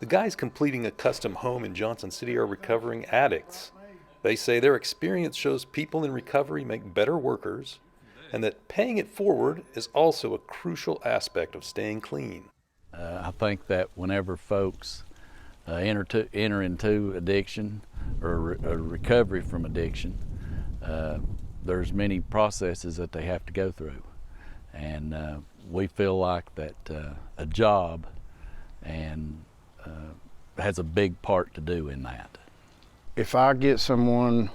The guys completing a custom home in Johnson City are recovering addicts. They say their experience shows people in recovery make better workers, and that paying it forward is also a crucial aspect of staying clean. I think that whenever folks enter into addiction or recovery from addiction, there's many processes that they have to go through, and we feel like that a job has a big part to do in that. If I get someone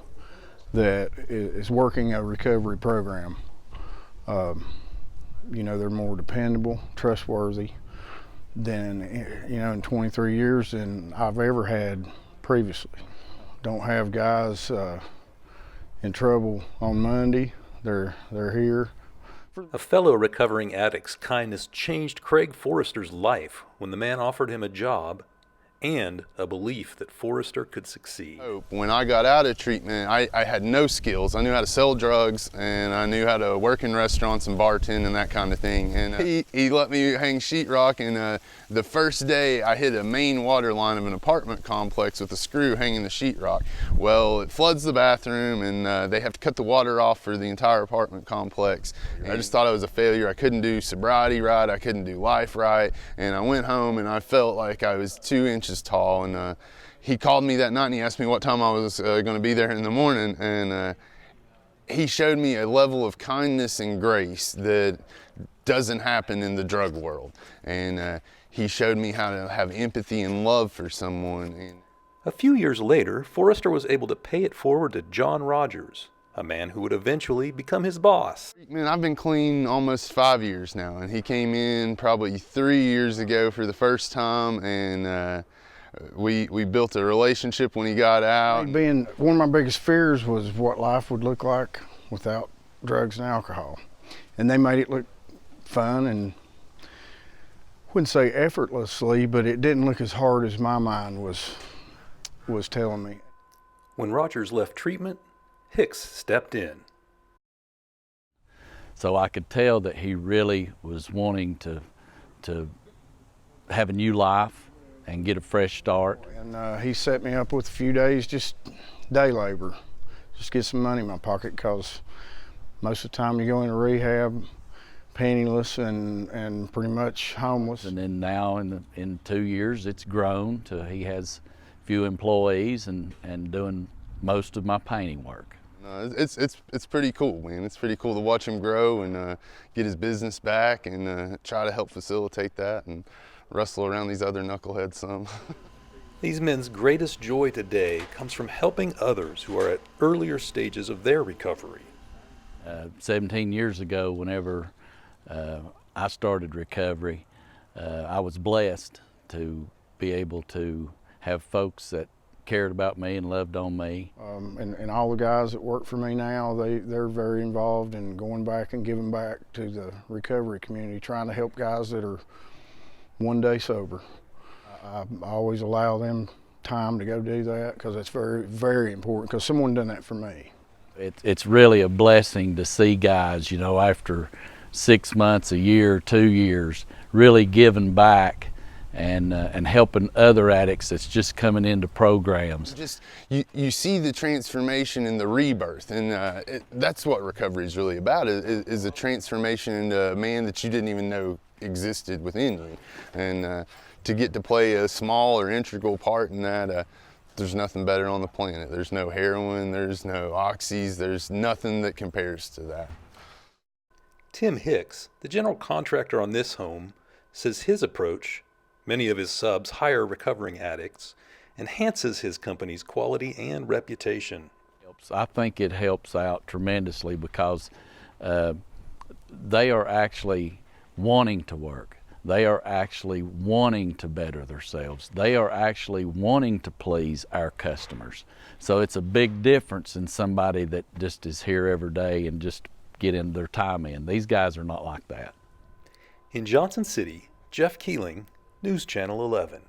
that is working a recovery program, you know, they're more dependable, trustworthy than, you know, in 23 years than I've ever had previously. Don't have guys in trouble on Monday. They're here. A fellow recovering addict's kindness changed Craig Forrester's life when the man offered him a job and a belief that Forrester could succeed. When I got out of treatment, I had no skills. I knew how to sell drugs, and I knew how to work in restaurants and bartend and that kind of thing. And he let me hang sheetrock, and the first day I hit a main water line of an apartment complex with a screw hanging the sheetrock. Well, it floods the bathroom, and they have to cut the water off for the entire apartment complex. I just thought I was a failure. I couldn't do sobriety right, I couldn't do life right, and I went home and I felt like I was 2 inches tall. And he called me that night and he asked me what time I was going to be there in the morning, and he showed me a level of kindness and grace that doesn't happen in the drug world, and he showed me how to have empathy and love for someone. A few years later, Forrester was able to pay it forward to John Rogers, a man who would eventually become his boss. Man, I've been clean almost 5 years now, and he came in probably 3 years ago for the first time, and we built a relationship when he got out. One of my biggest fears was what life would look like without drugs and alcohol. And they made it look fun, and I wouldn't say effortlessly, but it didn't look as hard as my mind was telling me. When Rogers left treatment, Hicks stepped in. So I could tell that he really was wanting to have a new life and get a fresh start. And he set me up with a few days, just day labor, just get some money in my pocket, because most of the time you go into rehab penniless and pretty much homeless. And then now in 2 years it's grown to he has a few employees and doing most of my painting work. It's pretty cool, man. It's pretty cool to watch him grow and get his business back, and try to help facilitate that and wrestle around these other knuckleheads some. These men's greatest joy today comes from helping others who are at earlier stages of their recovery. 17 years ago, whenever I started recovery, I was blessed to be able to have folks that cared about me and loved on me. And all the guys that work for me now, they're very involved in going back and giving back to the recovery community, trying to help guys that are one day sober. I always allow them time to go do that, because it's very, very important, because someone done that for me. It's really a blessing to see guys, you know, after 6 months, a year, 2 years, really giving back and helping other addicts that's just coming into programs. You see the transformation and the rebirth, and that's what recovery is really about, is a transformation into a man that you didn't even know existed within you. And to get to play a small or integral part in that, there's nothing better on the planet. There's no heroin, there's no oxys, there's nothing that compares to that. Tim Hicks, the general contractor on this home, says his approach, many of his subs hire recovering addicts, enhances his company's quality and reputation. I think it helps out tremendously, because they are actually wanting to work. They are actually wanting to better themselves. They are actually wanting to please our customers. So it's a big difference in somebody that just is here every day and just getting their time in. These guys are not like that. In Johnson City, Jeff Keeling, News Channel 11.